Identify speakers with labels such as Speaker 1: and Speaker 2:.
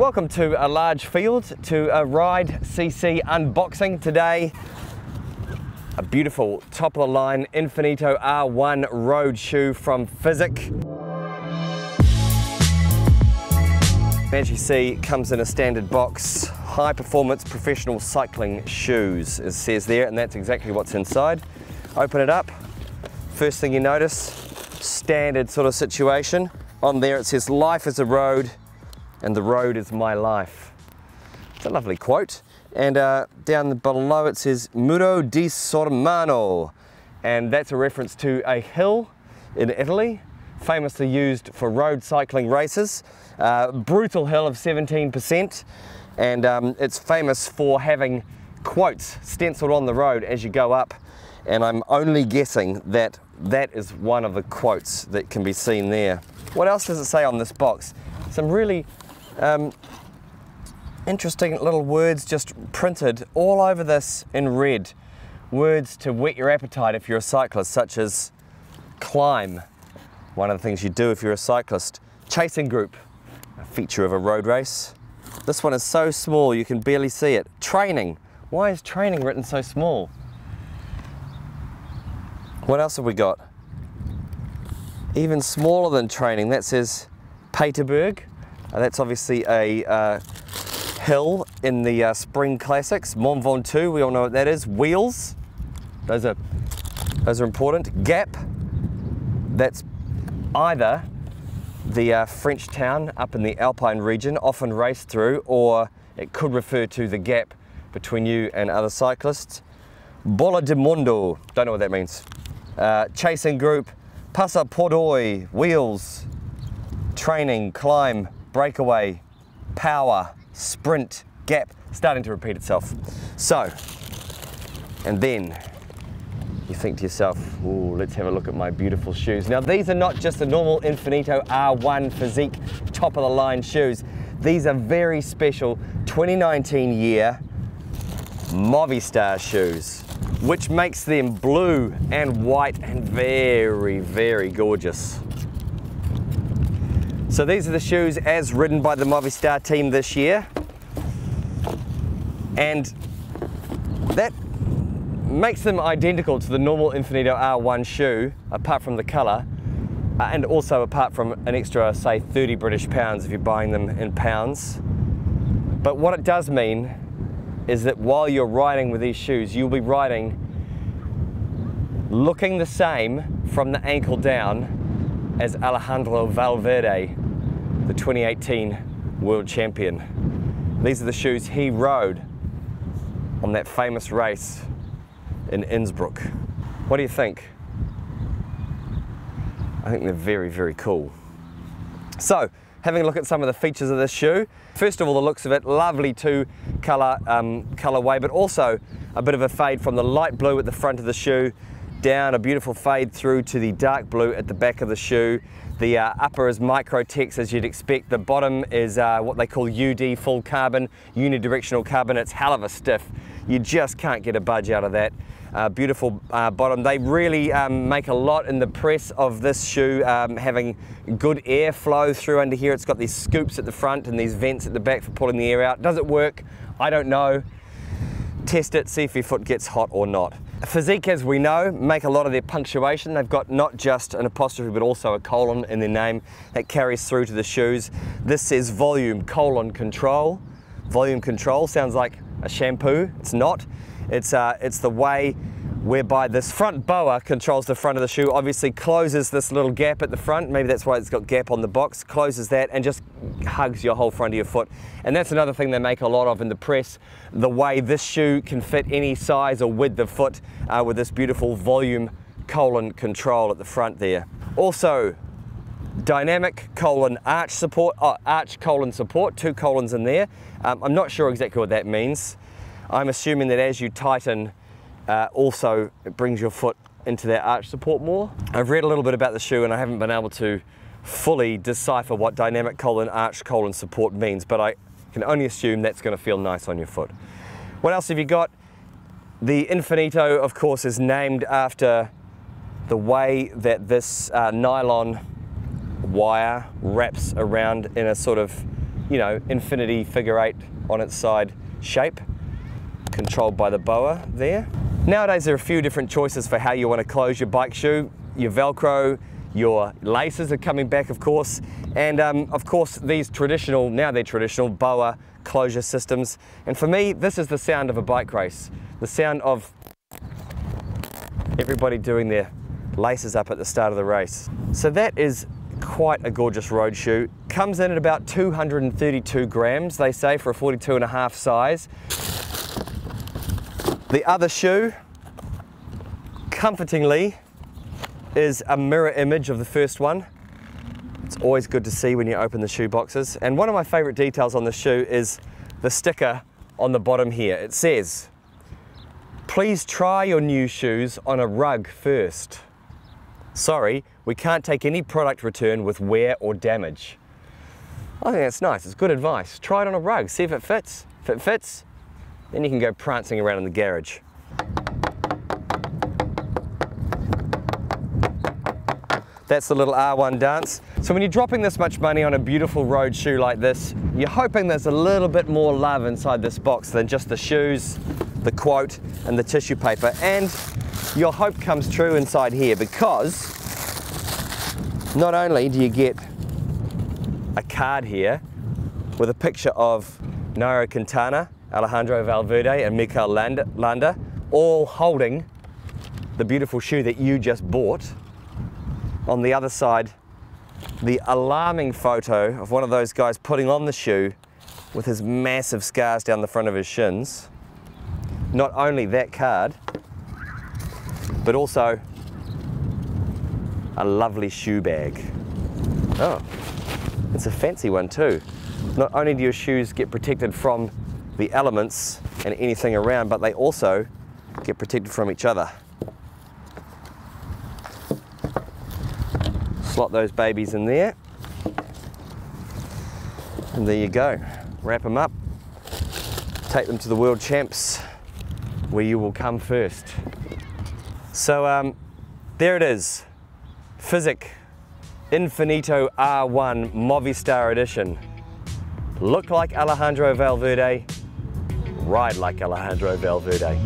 Speaker 1: Welcome to a large field, to a Ride CC unboxing today. A beautiful top-of-the-line Infinito R1 road shoe from Fizik. As you see, it comes in a standard box. High-performance professional cycling shoes, it says there, and that's exactly what's inside. Open it up. First thing you notice, standard sort of situation. On there it says, "Life is a road, and the road is my life." It's a lovely quote. And down below it says Muro di Sormano, and that's a reference to a hill in Italy, famously used for road cycling races. Brutal hill of 17%, and it's famous for having quotes stenciled on the road as you go up, and I'm only guessing that that is one of the quotes that can be seen there. What else does it say on this box? Some really interesting little words just printed all over this in red. Words to whet your appetite if you're a cyclist, such as climb, one of the things you do if you're a cyclist. Chasing group, a feature of a road race. This one is so small you can barely see it. Training, why is training written so small? What else have we got? Even smaller than training, that says Paterberg. That's obviously a hill in the Spring Classics. Mont Ventoux, we all know what that is. Wheels, those are important. Gap, that's either the French town up in the Alpine region, often raced through, or it could refer to the gap between you and other cyclists. Bola de Mundo, don't know what that means. Chasing group, Passaportoi, wheels, training, climb, breakaway, power, sprint, gap, starting to repeat itself. So, and then you think to yourself, ooh, let's have a look at my beautiful shoes. Now these are not just the normal Infinito R1 Fizik top-of-the-line shoes. These are very special 2019 year Movistar shoes, which makes them blue and white and very, very gorgeous. So these are the shoes as ridden by the Movistar team this year, and that makes them identical to the normal Infinito R1 shoe, apart from the colour, and also apart from an extra, say, 30 British pounds if you're buying them in pounds. But what it does mean is that while you're riding with these shoes, you'll be riding looking the same from the ankle down as Alejandro Valverde, the 2018 world champion. These are the shoes he rode on that famous race in Innsbruck. What do you think? I think they're very, very cool. So, having a look at some of the features of this shoe. First of all, the looks of it, lovely colorway, but also a bit of a fade from the light blue at the front of the shoe down, a beautiful fade through to the dark blue at the back of the shoe. The upper is Microtex, as you'd expect. The bottom is what they call UD, full carbon, unidirectional carbon. It's hell of a stiff. You just can't get a budge out of that. Beautiful bottom. They really make a lot in the press of this shoe, having good airflow through under here. It's got these scoops at the front and these vents at the back for pulling the air out. Does it work? I don't know. Test it, see if your foot gets hot or not. Fizik, as we know, make a lot of their punctuation. They've got not just an apostrophe but also a colon in their name that carries through to the shoes. This says volume, control. Volume control sounds like a shampoo. It's not. It's the way whereby this front boa controls the front of the shoe, obviously closes this little gap at the front. Maybe that's why it's got gap on the box. Closes that and just hugs your whole front of your foot. And that's another thing they make a lot of in the press, the way this shoe can fit any size or width of foot with this beautiful volume control at the front there. Also, dynamic arch support, arch support, two colons in there. I'm not sure exactly what that means. I'm assuming that as you tighten, also it brings your foot into that arch support more. I've read a little bit about the shoe and I haven't been able to fully decipher what dynamic arch support means, but I can only assume that's going to feel nice on your foot. What else have you got? The Infinito, of course, is named after the way that this nylon wire wraps around in a sort of you know, infinity figure 8 on its side shape, controlled by the Boa there. Nowadays there are a few different choices for how you want to close your bike shoe. Your Velcro, your laces are coming back, of course, and of course these traditional, now they're traditional, Boa Closure Systems. And for me, this is the sound of a bike race. The sound of everybody doing their laces up at the start of the race. So that is quite a gorgeous road shoe. Comes in at about 232 grams, they say, for a 42.5 size. The other shoe, comfortingly, is a mirror image of the first one. It's always good to see when you open the shoe boxes. And one of my favorite details on the shoe is the sticker on the bottom here. It says, "Please try your new shoes on a rug first. Sorry, we can't take any product return with wear or damage." I think that's nice, it's good advice. Try it on a rug, see if it fits. If it fits, then you can go prancing around in the garage. That's the little R1 dance. So when you're dropping this much money on a beautiful road shoe like this, you're hoping there's a little bit more love inside this box than just the shoes, the quote, and the tissue paper. And your hope comes true inside here, because not only do you get a card here with a picture of Nairo Quintana, Alejandro Valverde and Mikel Landa, all holding the beautiful shoe that you just bought. On the other side, the alarming photo of one of those guys putting on the shoe with his massive scars down the front of his shins. Not only that card, but also a lovely shoe bag. Oh, it's a fancy one too. Not only do your shoes get protected from the elements and anything around, but they also get protected from each other. Slot those babies in there, and there you go. Wrap them up, take them to the world champs, where you will come first. So there it is, Fizik Infinito R1 Movistar Edition. Look like Alejandro Valverde, ride like Alejandro Valverde.